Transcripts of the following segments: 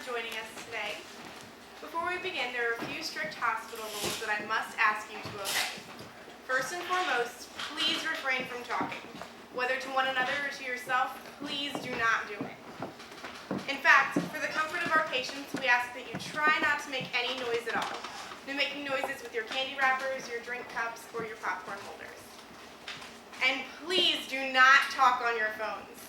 joining us today. Before we begin, there are a few strict hospital rules that I must ask you to obey. First and foremost, please refrain from talking. Whether to one another or to yourself, please do not do it. In fact, for the comfort of our patients, we ask that you try not to make any noise at all. No making noises with your candy wrappers, your drink cups, or your popcorn holders. And please do not talk on your phones.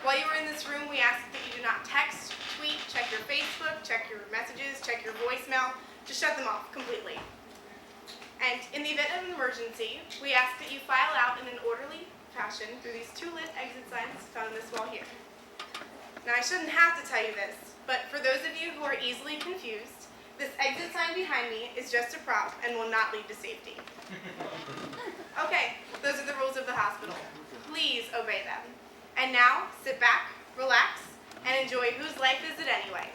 While you are in this room, we ask that you do not text, tweet, check your Facebook, check your messages, check your voicemail. Just shut them off completely. And in the event of an emergency, we ask that you file out in an orderly fashion through these two lit exit signs found on this wall here. Now, I shouldn't have to tell you this, but for those of you who are easily confused, this exit sign behind me is just a prop and will not lead to safety. Okay, those are the rules of the hospital. Please obey them. And now, sit back, relax, and enjoy Whose Life Is It Anyway?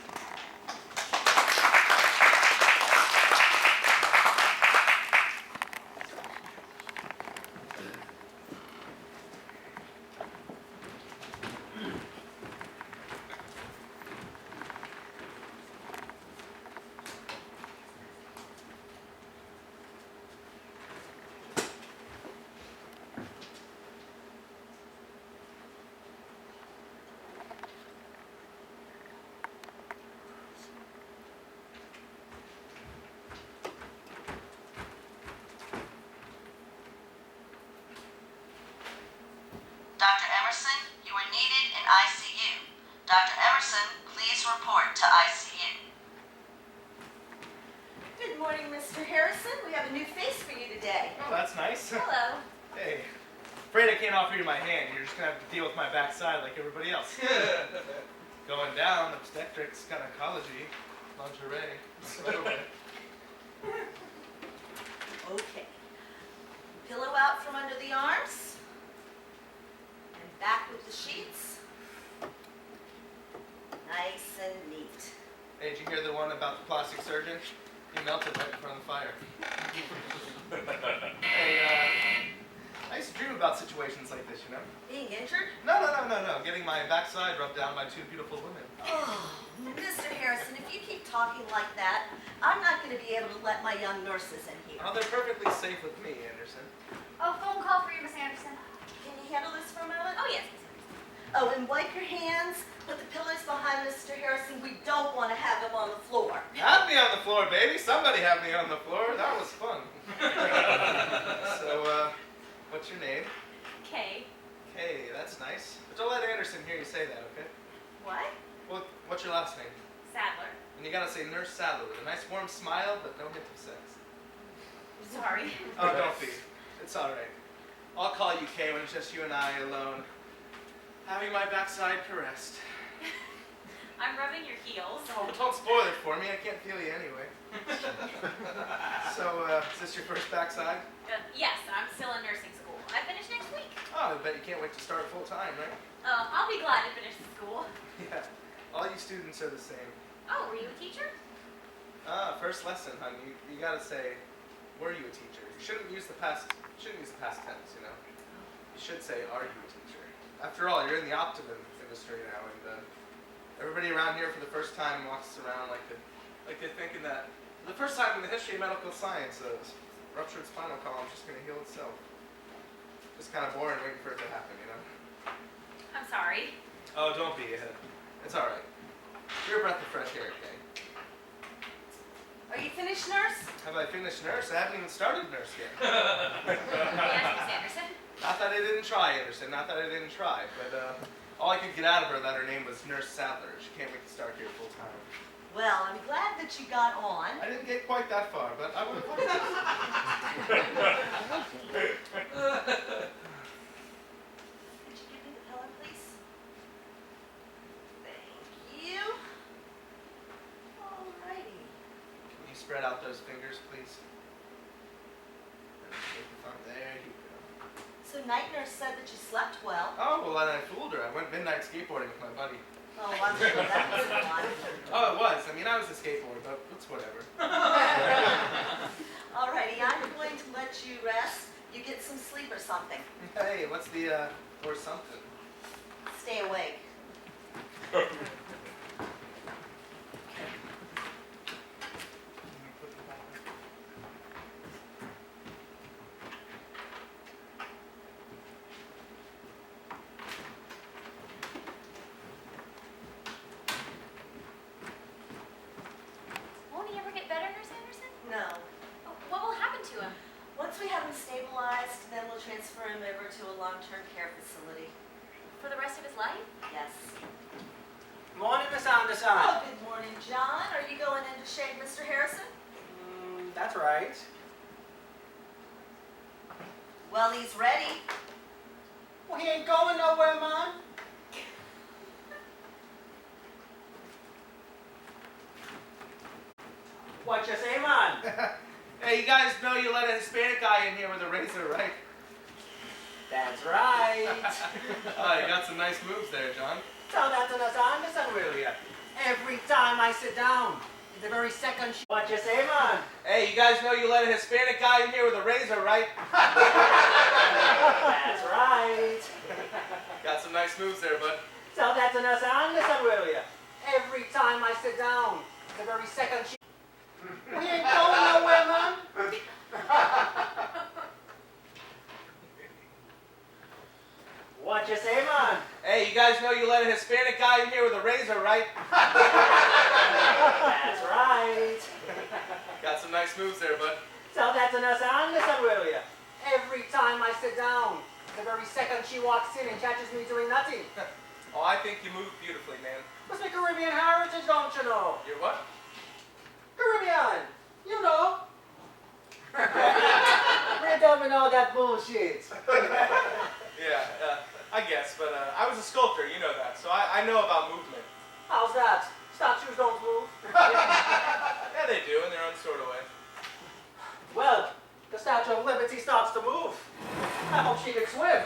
Dr. Emerson, you are needed in ICU. Dr. Emerson, please report to ICU. Good morning, Mr. Harrison. We have a new face for you today. Oh, that's nice. Hello. Hey. Afraid I can't offer you my hand. You're just going to have to deal with my backside like everybody else. Going down, obstetrics, gynecology, lingerie. Okay. Pillow out from under the arms. And back with the sheets. Nice and neat. Hey, did you hear the one about the plastic surgeon? He melted right in front of the fire. Hey, I used to dream about situations like this, you know? Being injured? No. Getting my backside rubbed down by two beautiful women. Oh, Mr. Harrison, if you keep talking like that, I'm not going to be able to let my young nurses in here. Oh, they're perfectly safe with me, Anderson. Oh, phone call for you, Miss Anderson. Can you handle this for a moment? Oh, yes, Miss Anderson. Oh, and wipe your hands. Put the pillows behind Mr. Harrison. We don't want to have them on the floor. Have me on the floor, baby. Somebody have me on the floor. That was fun. So, what's your name? Kay. Kay, that's nice. But don't let Anderson hear you say that, okay? What? Well, what's your last name? Sadler. And you gotta say Nurse Sadler with a nice warm smile, but no hint of sex. Sorry. Oh, don't be. It's alright. I'll call you Kay when it's just you and I alone. Having my backside caressed. I'm rubbing your heels. Oh, but don't spoil it for me. I can't feel you anyway. So, is this your first backside? Yes, I'm still in nursing school. I finish next week. Oh, I bet you can't wait to start full time, right? I'll be glad to finish the school. Yeah. All you students are the same. Oh, were you a teacher? First lesson, hon. You gotta say, were you a teacher? You shouldn't use the past tense, you know? You should say, are you a teacher? After all, you're in the optimum industry now, and everybody around here for the first time walks around like they're thinking that for the first time in the history of medical science, a ruptured spinal column is just gonna heal itself. Just kind of boring waiting for it to happen, you know? I'm sorry. Oh, don't be. It's all right. You're a breath of fresh air, Kay. Are you finished, nurse? Have I finished nurse? I haven't even started nurse yet. Yes, Miss Anderson. Not that I didn't try, Anderson. Not that I didn't try. But all I could get out of her that her name was Nurse Sadler. She can't wait to start here full time. Well, I'm glad that you got on. I didn't get quite that far, but I would have liked to. Could you give me the pillow, please? Thank you. Alrighty. Can you spread out those fingers, please? There you go. So night nurse said that you slept well. Oh, well, then I fooled her. I went midnight skateboarding with my buddy. Oh, I'm sure that was fun. Oh, it was. I mean, I was a skateboarder, but it's whatever. Alrighty, I'm going to let you rest. You get some sleep or something. Hey, what's the, or something? Stay awake. transfer him over to a long-term care facility. For the rest of his life? Yes. Morning, Miss Anderson. Oh, good morning, John. Are you going in to shave Mr. Harrison? That's right. Well, he's ready. Well, he ain't going nowhere, man. What you say, man? Hey, you guys know you let a Hispanic guy in here with a razor, right? That's right. You got some nice moves there, John. Tell that to Miss Anderson, will ya? Every time I sit down, the very second what you say, man? Hey, you guys know you let a Hispanic guy in here with a razor, right? That's right. Got some nice moves there, bud. Tell that to Miss Anderson, will ya? Every time I sit down, the very second we ain't going nowhere, man. What you say, man? Hey, you guys know you let a Hispanic guy in here with a razor, right? That's right. Got some nice moves there, bud. Tell that to Miss Anderson, will ya? Every time I sit down, the very second she walks in and catches me doing nothing. Oh, I think you move beautifully, man. What's my Caribbean heritage, don't you know? You're what? Caribbean, you know. We don't know that bullshit. Yeah, I guess, but I was a sculptor, you know that, so I know about movement. How's that? Statues don't move. Yeah, they do, in their own sort of way. Well, the Statue of Liberty starts to move. I hope she can swim.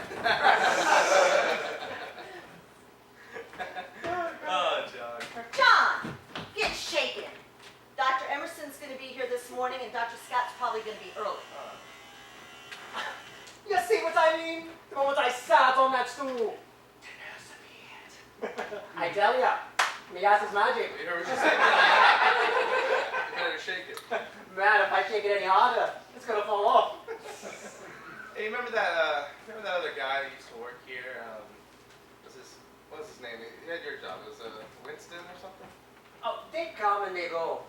Oh, John. John, get shaken. Dr. Emerson's going to be here this morning, and Dr. Scott's probably going to be early. You see what I mean? The moment I sat on that stool. I tell ya, me ass is magic. You heard what you said? You better shake it. Man, if I shake it any harder, it's gonna fall off. Hey, you remember that other guy that used to work here? What was his name? He had your job. It was Winston or something? Oh, they come and they go.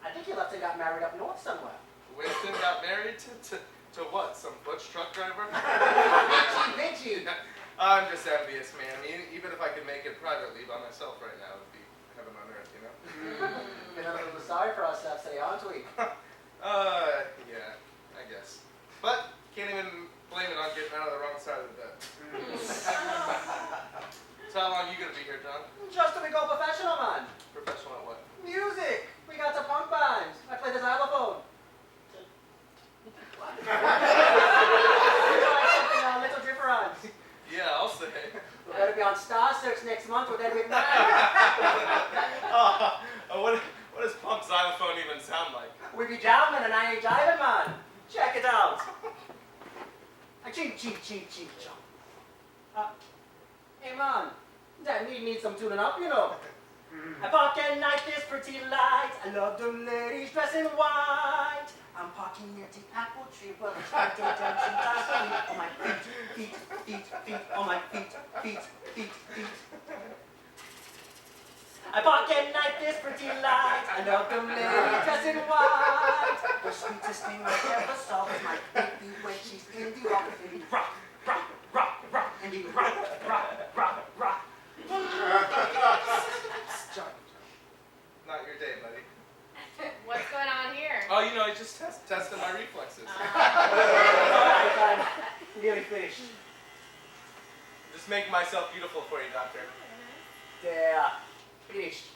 I think he left and got married up north somewhere. Winston got married to what? Some butch truck driver? Vinci. I'm just envious, man. I mean, even if I could make it privately by myself right now, it would be heaven on earth, you know? Been a little sorry for ourselves today, aren't we? Yeah, I guess. But can't even blame it on getting out of the wrong side of the bed. So how long are you gonna be here, John? Just till we go professional, man. Professional at what? Music. We got the punk band. I play the xylophone. A little different. Yeah, I'll say. We're going to be on Star Search next month with Edwin Mann. What does punk xylophone even sound like? We be jamming and I ain't jiving, man. Check it out. Ching, ching, ching, ching, chong. Hey, man. That needs some tuning up, you know. I park at night, there's pretty lights. I love them ladies dressed in white. I'm parking near the apple tree, well, it's right there, dancing, dancing on my feet, on my feet. I park at night, there's pretty lights. I love them ladies dressed in white. The sweetest thing I ever saw was my baby when she's in the rock, in the rock. Not your day, buddy. What's going on here? Oh, you know, he's just testing my reflexes. Alright, I'm nearly finished. Just making myself beautiful for you, doctor. There, finished.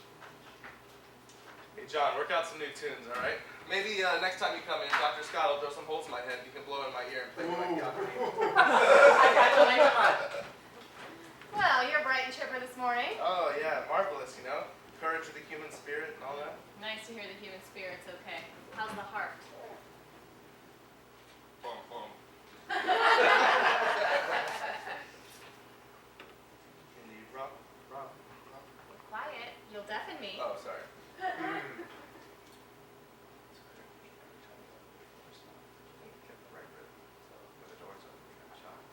Hey, John, work out some new tunes, all right? Maybe next time you come in, Dr. Scott will throw some holes in my head. You can blow in my ear and play me like the operator. I got you later, man. Well, you're bright and chipper this morning. Oh, yeah, marvelous, you know? Courage of the human spirit and all that. Nice to hear the human spirit's okay. How's the heart? Boom, boom. Can you rock? Quiet. You'll deafen me. Oh, sorry.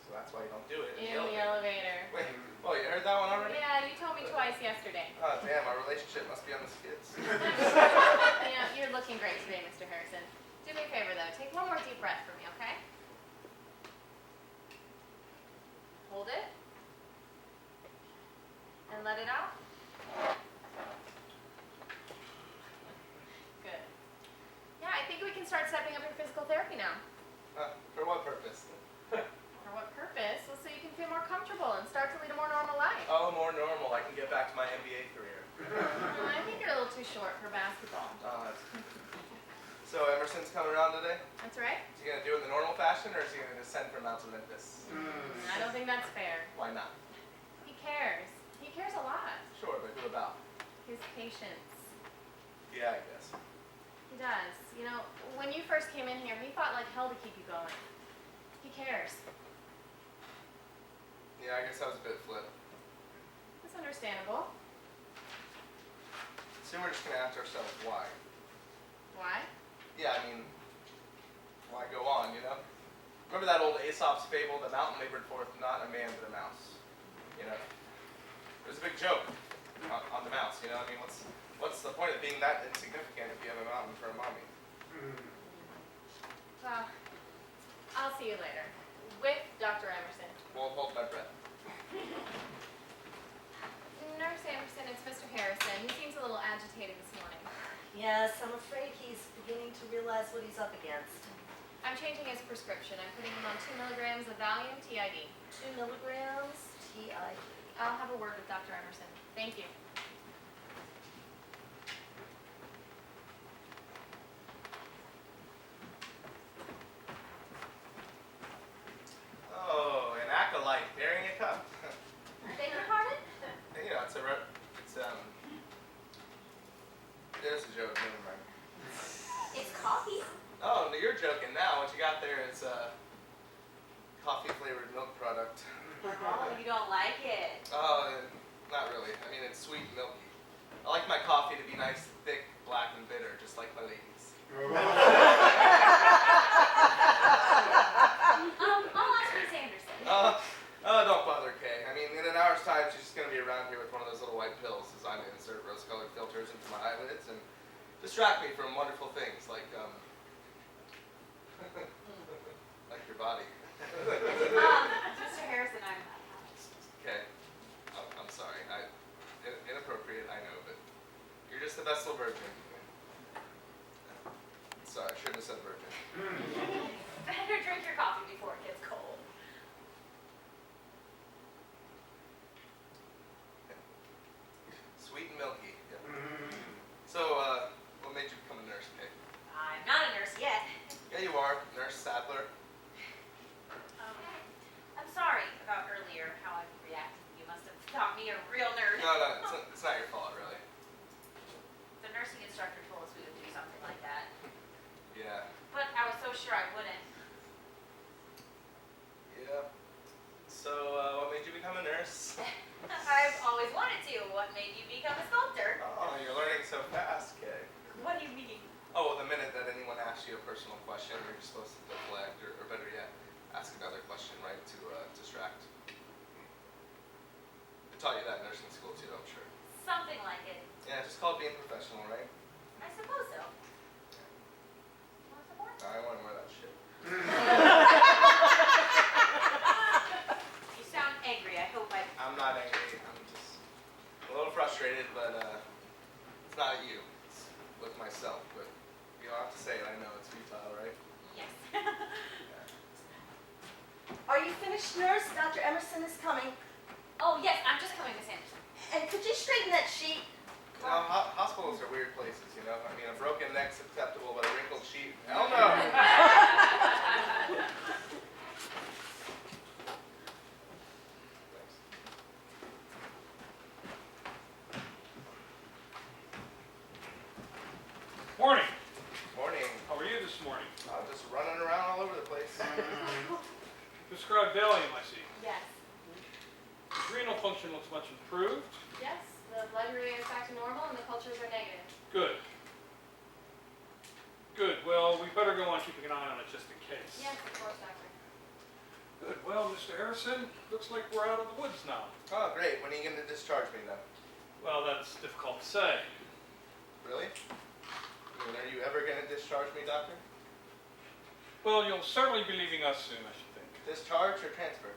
So that's why you don't do it In the elevator. Wait, oh, you heard that one already? Yeah, you told me twice yesterday. Oh, damn, our relationship must be on the skids. You're looking great today, Mr. Harrison. Do me a favor, though. Take one more deep breath for me, okay? hold it. And let it out. Good. Yeah, I think we can start stepping up your physical therapy now. For what purpose? For what purpose? Well, so you can feel more comfortable and start to lead a more normal life. Oh, more normal. I can get back to my NBA career. Well, I think you're a little too short for basketball. So Emerson's coming around today? That's right. Is he going to do it in the normal fashion, or is he going to descend from Mount Olympus? I don't think that's fair. Why not? He cares. He cares a lot. Sure, but who about? His patience. Yeah, I guess. He does. You know, when you first came in here, he fought like hell to keep you going. He cares. Yeah, I guess I was a bit flip. That's understandable. So we're just going to ask ourselves why. Why? Yeah, I mean, why go on, you know? Remember that old Aesop's fable, the mountain labored forth not a man but a mouse? You know? It was a big joke on the mouse, you know? I mean, what's the point of being that insignificant if you have a mountain for a mommy? Well, I'll see you later. With Dr. Emerson. Won't hold my breath. Nurse Emerson, it's Mr. Harrison. He seems a little agitated this morning. Yes, I'm afraid he's beginning to realize what he's up against. I'm changing his prescription. I'm putting him on 2 milligrams of Valium TID. 2 milligrams TID. I'll have a word with Dr. Emerson. Thank you. Oh, an acolyte bearing a cup. Beg your pardon? You know, there's a joke, never mind. It's coffee. Oh, no, you're joking now. What you got there is a coffee-flavored milk product. Oh, you don't like it. Oh, not really. I mean, it's sweet and milky. I like my coffee to be nice, thick, black, and bitter, just like my ladies. I'll ask Miss Anderson. Don't bother, Kay. I mean, in an hour's time, she's just going to be around here with one of those little white pills as I insert rose-colored filters into my eyelids and distract me from wonderful things like, like your body. Mr. Harrison, Okay. I'm sorry. Inappropriate, I know, but you're just the best little virgin. Sorry, I shouldn't have said virgin. better drink your coffee before it gets cold. Sweet and milky. Yeah. So, what made you become a nurse, Kay? I'm not a nurse yet. Yeah, you are. Nurse Sadler. I'm sorry about earlier, how I reacted. You must have thought me a real nerd. No, it's not your fault, really. The nursing instructor told us we would do something like that. Yeah. But I was so sure I wouldn't. Yeah. So, what made you become a nurse? I've always wanted to. What made you become a sculptor? Oh, you're learning so fast, Kay. What do you mean? Oh, well, the minute that anyone asks you a personal question, you're just supposed to deflect, or better yet, ask another question, right, to distract. They taught you that in nursing school, too, I'm sure. Something like it. Yeah, it's just called being professional, right? I suppose so. Want some more? I want to wear that shit. You sound angry. I hope I'm not angry. I'm just a little frustrated, but it's not at you. It's with myself. But you don't have to say it. I know it's futile, right? Yes. Are you finished, nurse? Dr. Emerson is coming. Oh, yes. I'm just coming, Miss Anderson. And could you straighten that sheet? You know, hospitals are weird places, you know? I mean, a broken neck's acceptable, but a wrinkled sheet? Hell no! Thanks. Morning. Morning. How are you this morning? Just running around all over the place. Prescribed Valium, I see. Yes. Adrenal function looks much improved. Yes, the blood urea is back to normal and the cultures are negative. Good. Good. Well, we better go on keeping an eye on it just in case. Yes, of course, doctor. Good. Well, Mr. Harrison, looks like we're out of the woods now. Oh, great. When are you going to discharge me, then? Well, that's difficult to say. Really? I mean, are you ever going to discharge me, doctor? Well, you'll certainly be leaving us soon, I should think. Discharge or transfer?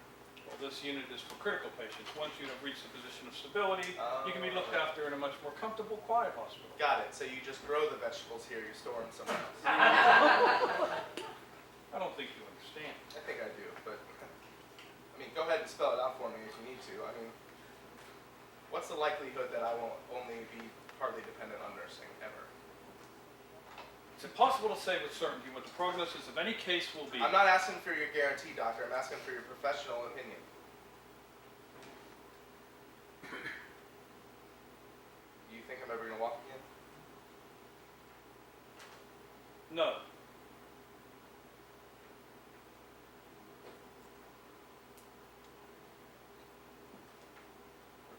Well, This unit is for critical patients. Once you have reached a position of stability, you can be looked after in a much more comfortable, quiet hospital. Got it. So you just grow the vegetables here, you store them somewhere else. I don't think you understand. I think I do, but I mean, go ahead and spell it out for me if you need to. I mean, what's the likelihood that I won't only be partly dependent on nursing ever? It's impossible to say with certainty what the prognosis of any case will be. I'm not asking for your guarantee, doctor. I'm asking for your professional opinion. Do you think I'm ever going to walk again? No.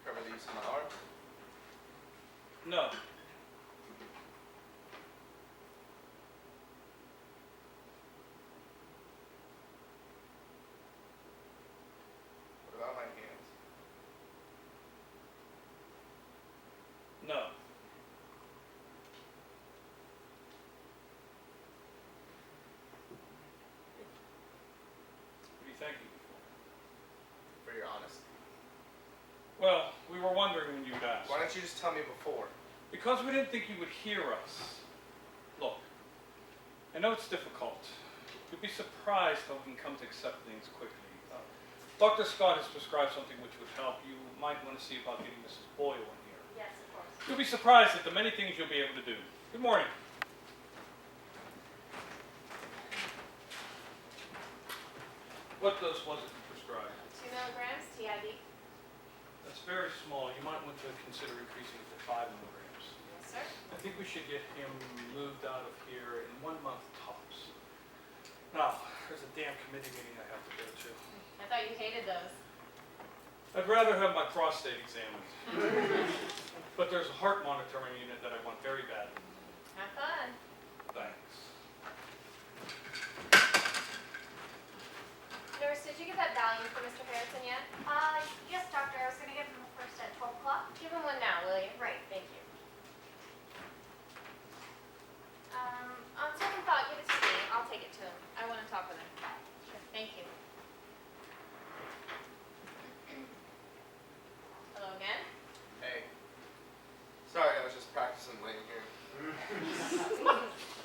Recover the use of my arm? No. What about my hands? No. What do you thank you for? For your honesty. Well, we were wondering when you'd ask. Why don't you just tell me before? Because we didn't think you would hear us. Look, I know it's difficult. You'll be surprised how we can come to accept things quickly. Dr. Scott has prescribed something which would help. You might want to see about getting Mrs. Boyle in here. Yes, of course. You'll be surprised at the many things you'll be able to do. Good morning. What dose was it you prescribed? 2 milligrams TID. That's very small. You might want to consider increasing it to 5 milligrams. Yes, sir. I think we should get him moved out of here in 1 month tops. Now, there's a damn committee meeting I have to go to. I thought you hated those. I'd rather have my prostate examined. But there's a heart monitoring unit that I want very badly. Have fun. Thanks. Nurse, did you get that Valium for Mr. Harrison yet? Yes, doctor. I was going to give him the first at 12 o'clock. Give him one now, will you? Right. Thank you. On second thought, give it to me. I'll take it to him. I want to talk with him. Sure. Thank you. Hello again. Hey. Sorry, I was just practicing laying here.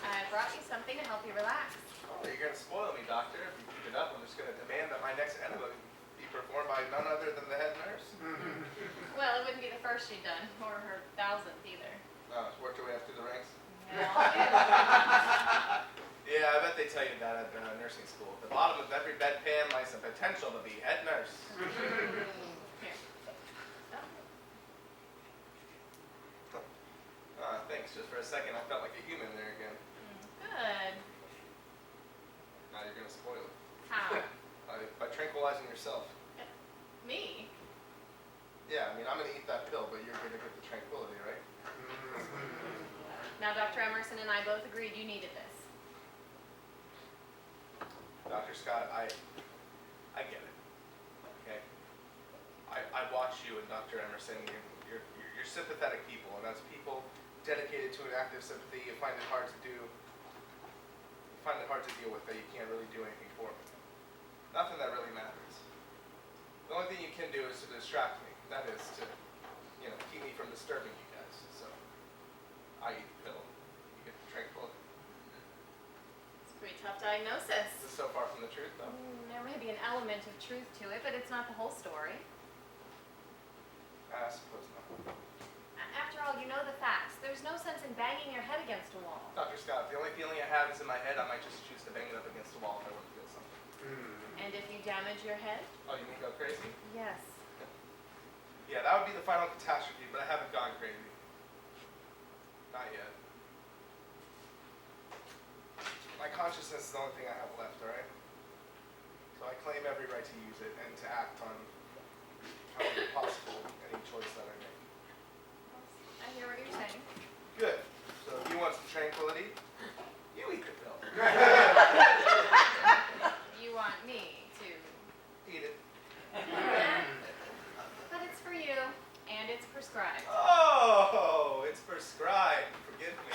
I brought you something to help you relax. Oh, you're going to spoil me, doctor. If you keep it up, I'm just going to demand that my next enema be performed by none other than the head nurse. Well, it wouldn't be the first she'd done, or her 1000th either. Oh, it's worked your way up through the ranks? Yeah. Yeah, I bet they tell you that at nursing school. At the bottom of every bedpan lies the potential to be head nurse. Here. Thanks. Just for a second, I felt like a human there again. Good. Now you're going to spoil it. How? By tranquilizing yourself. Me? Yeah, I mean, I'm going to eat that pill, but you're going to get the tranquility, right? Now, Dr. Emerson and I both agreed you needed this. Dr. Scott, I get it. Okay? I watch you and Dr. Emerson. You're sympathetic people, and as people dedicated to an active sympathy, you find it hard to do. You find it hard to deal with that you can't really do anything for me. Nothing that really matters. The only thing you can do is to distract me. That is to, keep me from disturbing you guys. So I eat the pill. You get the tranquility. It's a pretty tough diagnosis. This is so far from the truth, though. There may be an element of truth to it, but it's not the whole story. I suppose not. After all, you know the facts. There's no sense in banging your head against a wall. Dr. Scott, the only feeling I have is in my head. I might just choose to bang it up against the wall if I want to feel something. And if you damage your head? Oh, you mean go crazy? Yes. Yeah, that would be the final catastrophe, but I haven't gone crazy. Not yet. My consciousness is the only thing I have left, alright? So I claim every right to use it and to act on however possible any choice that I make. I hear what you're saying. Good. So if you want some tranquility, you eat the pill. You want me to. Eat it. But it's for you, and it's prescribed. Oh, it's prescribed. Forgive me.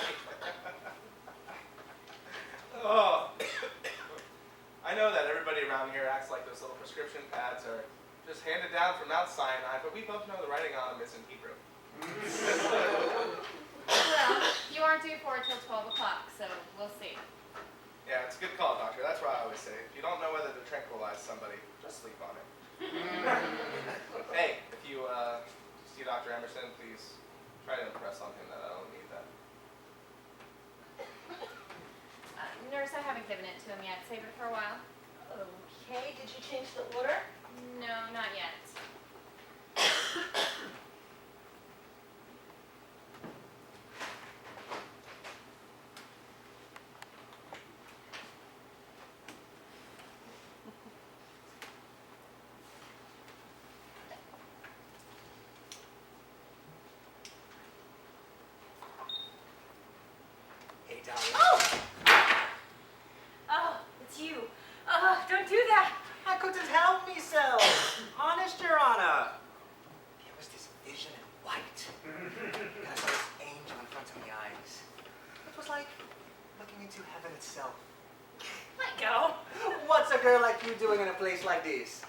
Oh. I know that everybody around here acts like those little prescription pads are just handed down from Mount Sinai, but we both know the writing on them is in Hebrew. Well, you aren't due for it till 12 o'clock, so we'll see. Yeah, it's a good call, doctor. That's why I always say, if you don't know whether to tranquilize somebody, just sleep on it. Hey, if you see Dr. Emerson, please try to impress on him that I don't need that. Nurse, I haven't given it to him yet. Save it for a while. Okay, did you change the order? No, not yet. Hey, darling. Oh, it's you. Oh, don't do that. I couldn't help myself. Honest, Your Honor. There was this vision in white. And I saw this angel in front of my eyes. It was like looking into heaven itself. Let go. What's a girl like you doing in a place like this?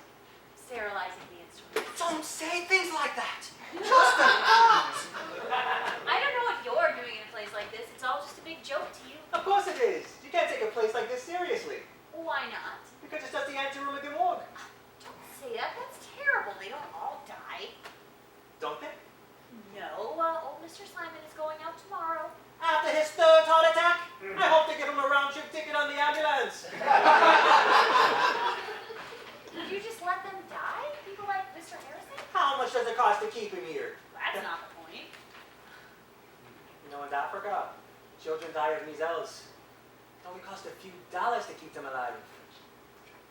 Sterilizing the instrument. Don't say things like that. Just a thought. I don't know what you're doing in a place like this. It's all just a big joke to you. Of course it is. You can't take a place like this seriously. Why not? Because it's just the anteroom of the morgue. Don't say that. That's terrible. They don't all die. Don't they? No, old Mr. Simon is going out tomorrow. After his third heart attack, I hope to give him a round-trip ticket on the ambulance. Did you just let them die? People like Mr. Harrison? How much does it cost to keep him here? That's not the point. You know, in Africa, children die of measles. It only costs a few dollars to keep them alive.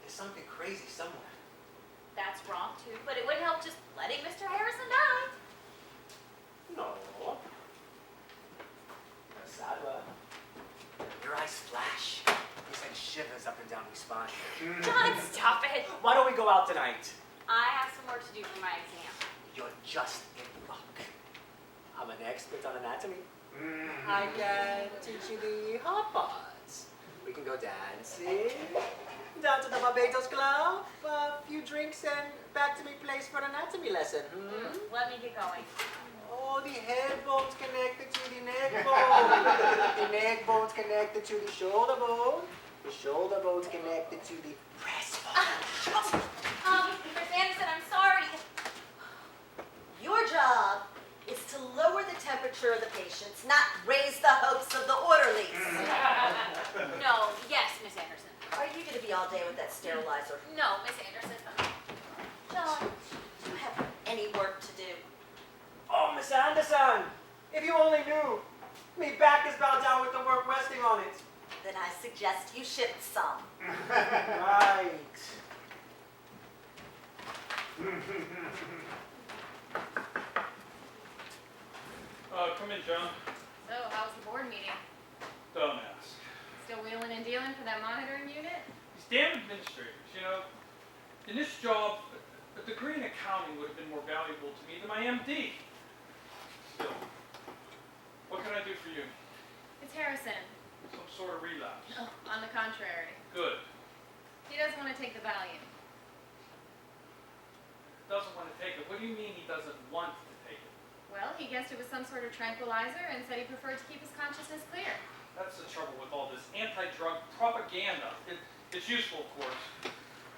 There's something crazy somewhere. That's wrong too, but it wouldn't help just letting Mr. Harrison die. No. Sadwa. Your eyes flash. You send shivers up and down my spine. John, stop it. Why don't we go out tonight? I have some work to do for my exam. You're just in luck. I'm an expert on anatomy. I can teach you the hot parts. We can go dancing, down to the Barbados Club, a few drinks, and back to my place for an anatomy lesson. Let me get going. Oh, the head bone's connected to the neck bone. The neck bone's connected to the shoulder bone. The shoulder bone's connected to the breastbone. Miss Anderson, I'm sorry. Your job is to lower the temperature of the patients, not raise the hopes of the orderlies. No, yes, Miss Anderson. Are you going to be all day with that sterilizer? No, Miss Anderson. John, do you have any work to do? Oh, Miss Anderson, if you only knew. Me back is bowed down with the work resting on it. Then I suggest you shift some. Right. Come in, John. So, how was the board meeting? Don't ask. Still wheeling and dealing for that monitoring unit? These damn administrators, you know, in this job, a degree in accounting would have been more valuable to me than my MD. Still, what can I do for you? It's Harrison. Some sort of relapse. Oh, on the contrary. Good. He doesn't want to take the Valium. Doesn't want to take it. What do you mean he doesn't want to take it? Well, he guessed it was some sort of tranquilizer and said he preferred to keep his consciousness clear. That's the trouble with all this anti-drug propaganda. It's useful, of course,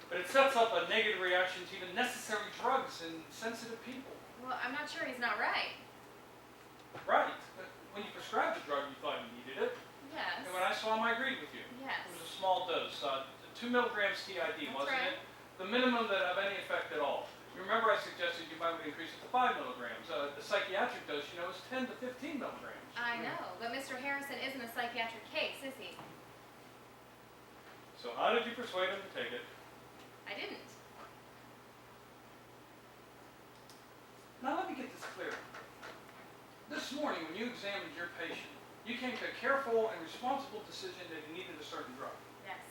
but it sets up a negative reaction to even necessary drugs in sensitive people. Well, I'm not sure he's not right. Right. But when you prescribed the drug, you thought you needed it. Yes. And when I saw him, I agreed with you. Yes. It was a small dose, 2 milligrams TID, That's wasn't right. it? The minimum that have any effect at all. You remember I suggested you might increase it to 5 milligrams. The psychiatric dose, you know, is 10 to 15 milligrams. I know, but Mr. Harrison isn't a psychiatric case, is he? So how did you persuade him to take it? I didn't. Now let me get this clear. This morning, when you examined your patient, you came to a careful and responsible decision that he needed a certain drug. Yes.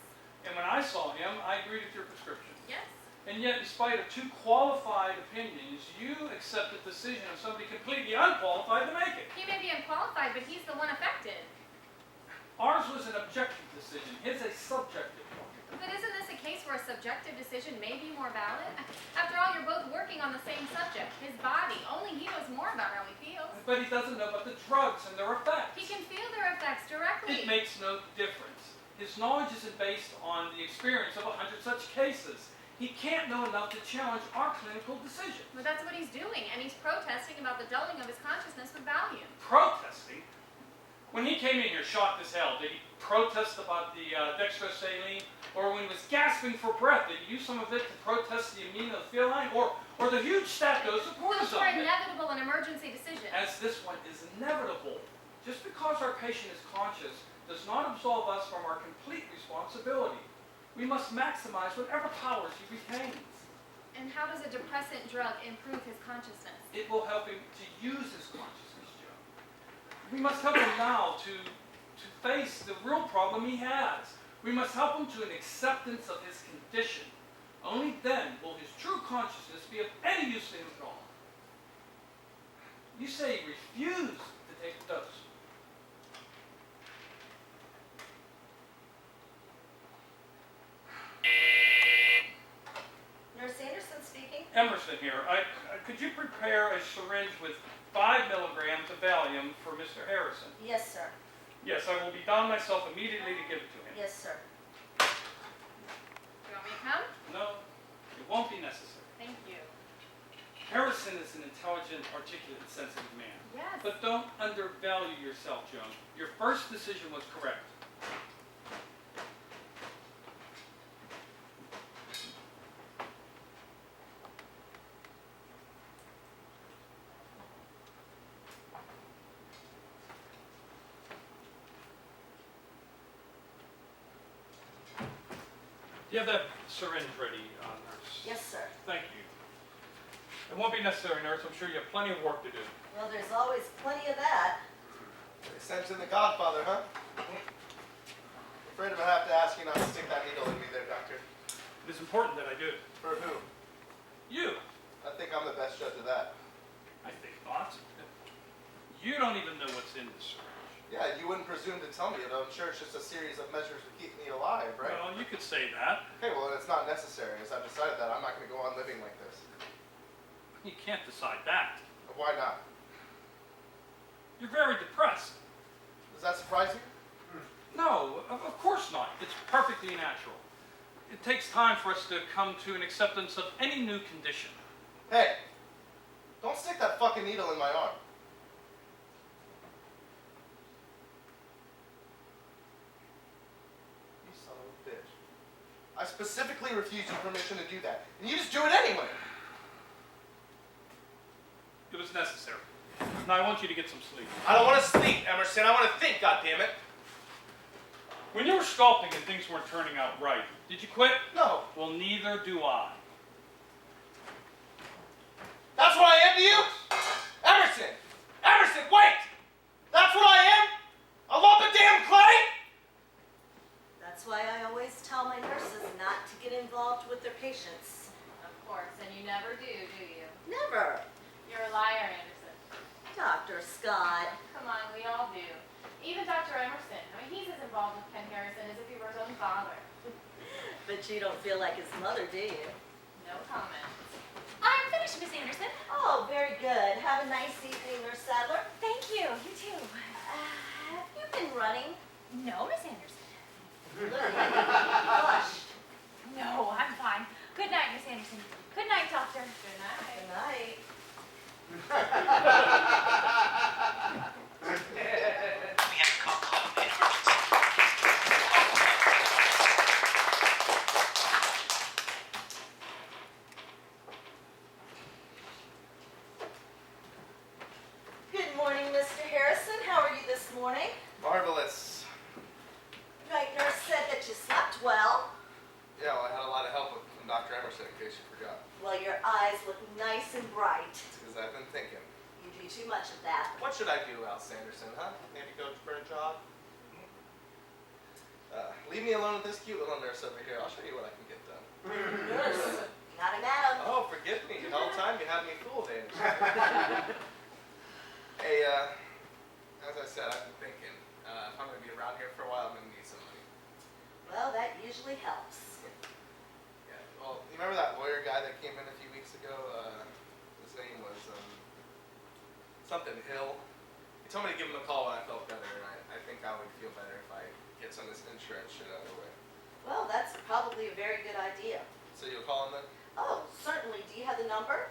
And when I saw him, I agreed with your prescription. Yes? And yet, in spite of 2 qualified opinions, you accept the decision of somebody completely unqualified to make it. He may be unqualified, but he's the one affected. Ours was an objective decision. His a subjective one. But isn't this a case where a subjective decision may be more valid? After all, you're both his body. Only he knows more about how he feels. But he doesn't know about the drugs and their effects. He can feel their effects directly. It makes no difference. His knowledge isn't based on the experience of 100 such cases. He can't know enough to challenge our clinical decisions. But that's what he's doing, and he's protesting about the dulling of his consciousness with Valium. Protesting? When he came in here shocked as hell, did he protest about the dextrosaline? Or when he was gasping for breath, did he use some of it to protest the aminophylline? Or the huge stat dose of Those cortisone? are inevitable and emergency decisions. As this one is inevitable. Just because our patient is conscious does not absolve us from our complete responsibility. We must maximize whatever powers he retains. And how does a depressant drug improve his consciousness? It will help him to use his consciousness, Joe. We must help him now to face the real problem he has. We must help him to an acceptance of his condition. Only then will his true consciousness be of any use to him at all. You say he refused to take the dose. Nurse Anderson speaking. Emerson here. Could you prepare a syringe with 5 milligrams of Valium for Mr. Harrison? Yes, sir. Yes, I will be down myself immediately to give it to him. Yes, sir. Do you want me to come? No, it won't be necessary. Thank you. Harrison is an intelligent, articulate, sensitive man. Yes. But don't undervalue yourself, Joan. Your first decision was correct. Do you have that syringe ready, nurse? Yes, sir. Thank you. It won't be necessary, nurse. I'm sure you have plenty of work to do. Well, there's always plenty of that. They sent in the Godfather, huh? Afraid I'm gonna have to ask you not to stick that needle in me there, doctor. It is important that I do. For who? You. I think I'm the best judge of that. I think not. You don't even know what's in the syringe. Yeah, you wouldn't presume to tell me it. I'm sure it's just a series of measures to keep me alive, right? Well, you could say that. Okay, well then it's not necessary. As I've decided that, I'm not gonna go on living like this. You can't decide that. Why not? You're very depressed. Does that surprise you? No, of course not. It's perfectly natural. It takes time for us to come to an acceptance of any new condition. Hey, don't stick that fucking needle in my arm. You son of a bitch. I specifically refused you permission to do that, and you just do it anyway. It was necessary. Now I want you to get some sleep. I don't want to sleep, Emerson. I want to think, goddammit. When you were sculpting and things weren't turning out right, did you quit? No. Well, neither do I. That's what I am to you? Emerson! Emerson, wait! That's what I am? A lump of damn clay? That's why I always tell my nurses not to get involved with their patients. Of course, and you never do you? Never. You're a liar, Anderson. Dr. Scott. Come on, we all do. Even Dr. Emerson. I mean, he's as involved with Ken Harrison as if he were his own father. But you don't feel like his mother, do you? No comment. I'm finished, Miss Anderson. Oh, very good. Have a nice evening, Nurse Sadler. Thank you. You too. Have you been running? No, Miss Anderson. Look like you flushed. No, I'm fine. Good night, Miss Anderson. Good night, Doctor. Good night. Good night. We have to call an emergency. Good morning, Mr. Harrison. How are you this morning? Marvelous. Night nurse said that you slept well. Yeah, well, I had a lot of help from Dr. Emerson, in case you forgot. Well, your eyes look nice and bright. It's because I've been thinking. You do too much of that. What should I do, Al Sanderson, huh? Maybe go for a jog? Leave me alone with this cute little nurse over here. I'll show you what I can get done. Nurse, not a madam. Oh, forgive me. The whole time you had me fooled, Anderson. Hey, as I said, I've been thinking. If I'm going to be around here for a while, I'm going to need some money. Well, that usually helps. Yeah, well, you remember that lawyer guy that came in a few weeks ago? His name was something Hill. He told me to give him a call when I felt better, and I think I would feel better if I get some of this insurance shit out of the way. Well, that's probably a very good idea. So you'll call him then? Oh, certainly. Do you have the number?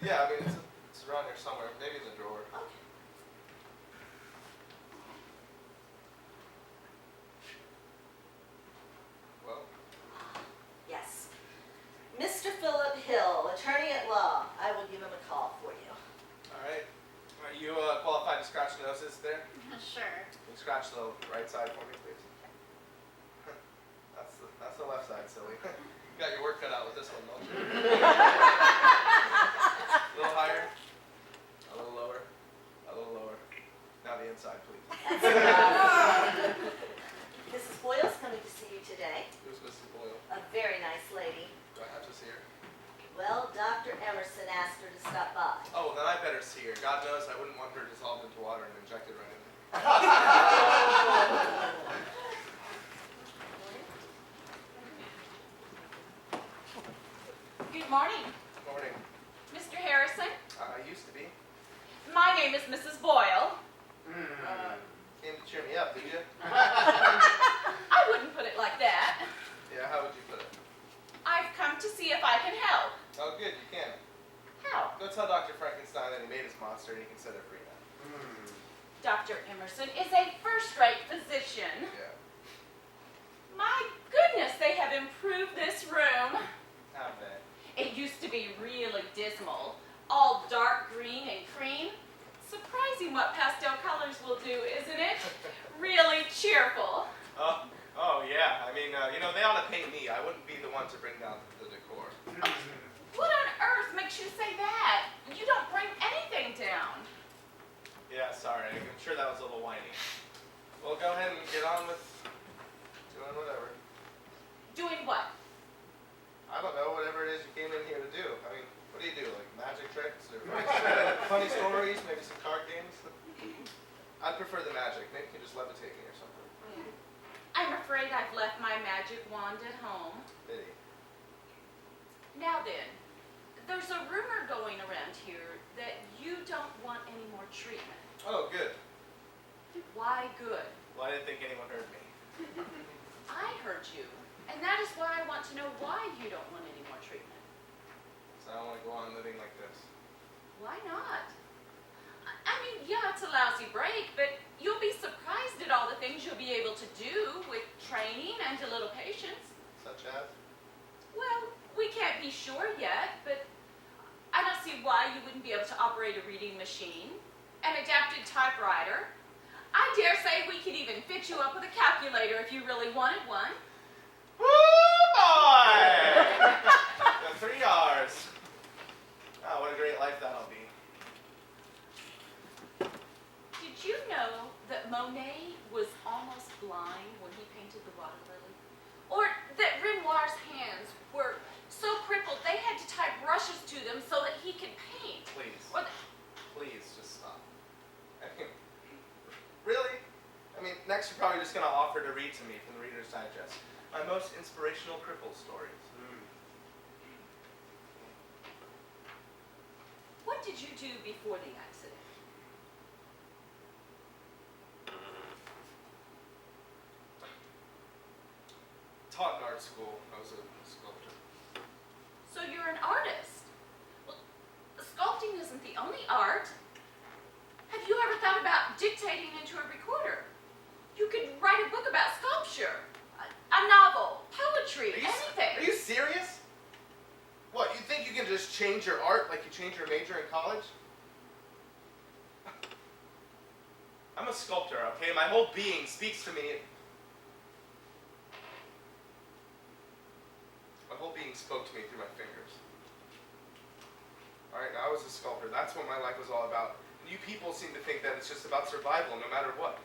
Yeah, I mean, it's around here somewhere. Maybe in the drawer. Okay. Well, Yes. Mr. Philip Hill, attorney at law. I will give him a call for you. all right. Are you qualified to scratch noses there? Sure. Can you scratch the right side for me, please? That's the left side, silly. You got your work cut out with this one, don't you? A little higher, a little lower, a little lower. Now the inside, please. Mrs. Boyle's coming to see you today. Who's Mrs. Boyle? A very nice lady. Do I have to see her? Well, Dr. Emerson asked her to stop by. Oh, then I better see her. God knows I wouldn't want her dissolved into water and injected right in there. Good morning, Morning. Mr. Harrison. I used to be. My name is Mrs. Boyle. Came to cheer me up, did you? I wouldn't put it like that. Yeah, how would you put it? I've come to see if I can help. Oh, good, you can. How? Go tell Dr. Frankenstein that he made his monster and he can set it free now. Dr. Emerson is a first-rate physician. Yeah. My goodness, they have improved this room. Have they? It used to be really dismal, all dark green and cream. Surprising what pastel colors will do, isn't it? Really cheerful. Oh yeah. I mean, they ought to pay me. I wouldn't be the one to bring down the decor. What on earth makes you say that? You don't bring anything down. Yeah, sorry. I'm sure that was a little whiny. Well, go ahead and get on with doing whatever. Doing what? I don't know, whatever it is you came in here to do. I mean, what do you do? Like magic tricks or funny stories, maybe some card games? I'd prefer the magic. Maybe you can just levitate me or something. I'm afraid I've left my magic wand at home. Pity. Now then, there's a rumor going around here that you don't want any more treatment. Oh, good. Why good? Well, I didn't think anyone heard me. I heard you, and that is why I want to know why you don't want any more treatment. So I don't want to go on living like this. Why not? I mean, yeah, it's a lousy break, but you'll be surprised at all the things you'll be able to do with training and a little patience. Such as? Well, we can't be sure yet, but I don't see why you wouldn't be able to operate a reading machine, an adapted typewriter. I dare say we could even fit you up with a calculator if you really wanted one. Woo, boy! The 3 R's. Oh, what a great life that'll be. Did you know that Monet was almost blind when he painted the water lily? Or that Renoir's hands were so crippled they had to tie brushes to them so that he could paint? Please. Or Please, just stop. I mean, really? I mean, next you're probably just going to offer to read to me from the Reader's Digest. My most inspirational cripple stories. what did you do before the accident? Taught in art school. I was a sculptor. So you're an artist. Well, sculpting isn't the only art. Have you ever thought about dictating into a recorder? You could write a book about sculpture, a novel, poetry, anything. Are you serious? What, you think you can just change your art like you change your major in college? I'm a sculptor, okay? My whole being speaks to me. My whole being spoke to me through my fingers. Alright, I was a sculptor. That's what my life was all about. And you people seem to think that it's just about survival no matter what.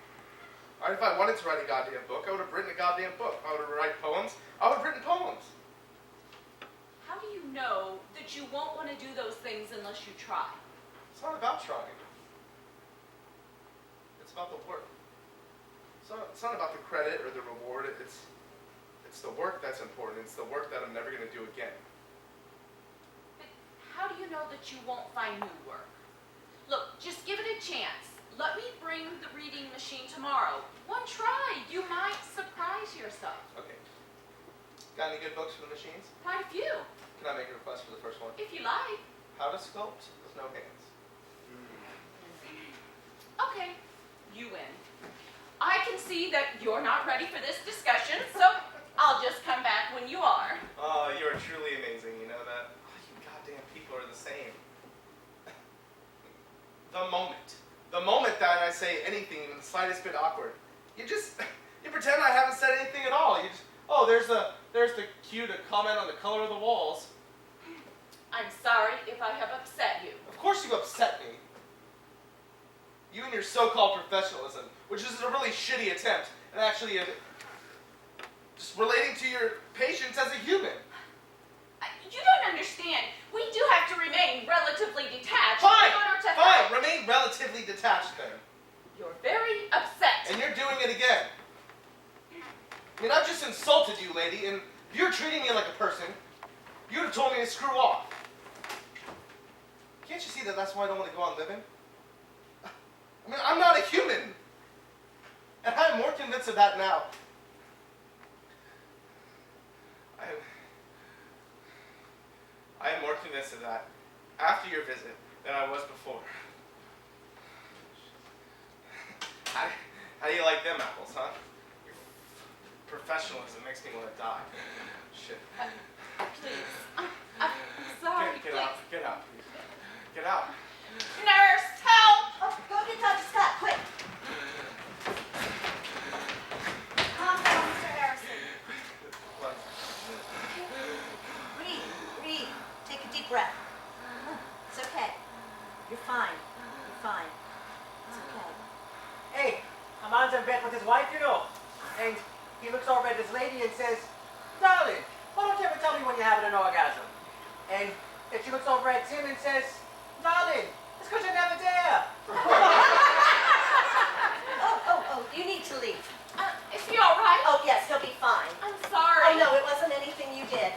Alright, if I wanted to write a goddamn book, I would have written a goddamn book. If I would have written poems, I would have written poems. How do you know that you won't want to do those things unless you try? It's not about trying. It's about the work. It's not about the credit or the reward. It's the work that's important. It's the work that I'm never going to do again. But how do you know know that you won't find new work. Look, just give it a chance. Let me bring the reading machine tomorrow. One try, you might surprise yourself. Okay. Got any good books for the machines? Quite a few, Can I make a request for the first one? if you like. How to sculpt with no hands. Okay, you win. I can see that you're not ready for this discussion, so I'll just come back when you are. Oh, you are truly amazing. You know that? Oh, you goddamn people are the same. The moment that I say anything even the slightest bit awkward, you pretend I haven't said anything at all. You just, oh, there's the cue to comment on the color of the walls. I'm sorry if I have upset you. Of course you upset me. You and your so-called professionalism, which is a really shitty attempt at actually just relating to your patients as a human. You don't understand. We do have to remain relatively detached Fine, in order to fine, help. remain relatively detached then. You're very upset. And you're doing it again. I mean, I've just insulted you, lady, and if you're treating me like a person, you'd have told me to screw off. Can't you see that that's why I don't want to go on living? I mean, I'm not a human. And I'm more convinced of that now. I am more convinced of that after your visit than I was before. How do you like them apples, huh? Your professionalism makes me want to die. Shit. Please. I'm sorry. Get out. Get out, please. Get out. Nurse, help! Oh, go get Dr. Scott, quick. Calm down, Mr. Harrison. What? Breathe. Take a deep breath. It's okay. You're fine. You're fine. It's okay. Hey, a man's in bed with his wife, you know. And he looks over at his lady and says, darling, why don't you ever tell me when you're having an orgasm? And then she looks over at Tim and says, darling, it's because you're never there. Oh, you need to leave. Is he all right? Oh, yes, he'll be fine. I'm sorry. Oh, no, it wasn't anything you did.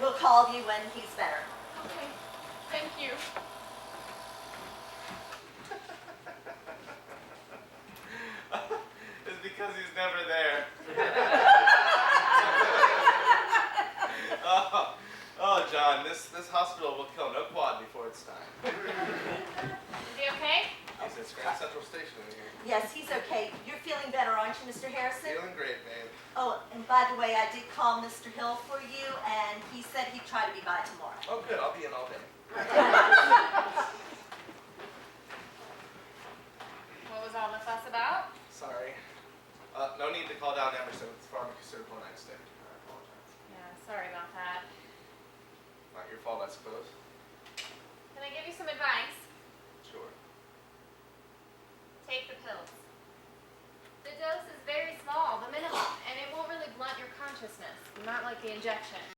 We'll call you when he's better. Okay, thank you. It's because he's never there. oh, John, this hospital will kill no quad before it's time. Is he okay? He's at Grand Central Station in here. Yes, he's okay. You're feeling better, aren't you, Mr. Harrison? Feeling great, babe. Oh, and by the way, I did call Mr. Hill for you, and he said he'd try to be by tomorrow. Oh, good. I'll be in all day. What was all the fuss about? Sorry. No need to call down Emerson. It's pharmaceutical nightstick. I apologize. Yeah, sorry about that. Not your fault, I suppose. Can I give you some advice? Sure. Take the pills. The dose is very small, the minimum, and it won't really blunt your consciousness, not like the injection.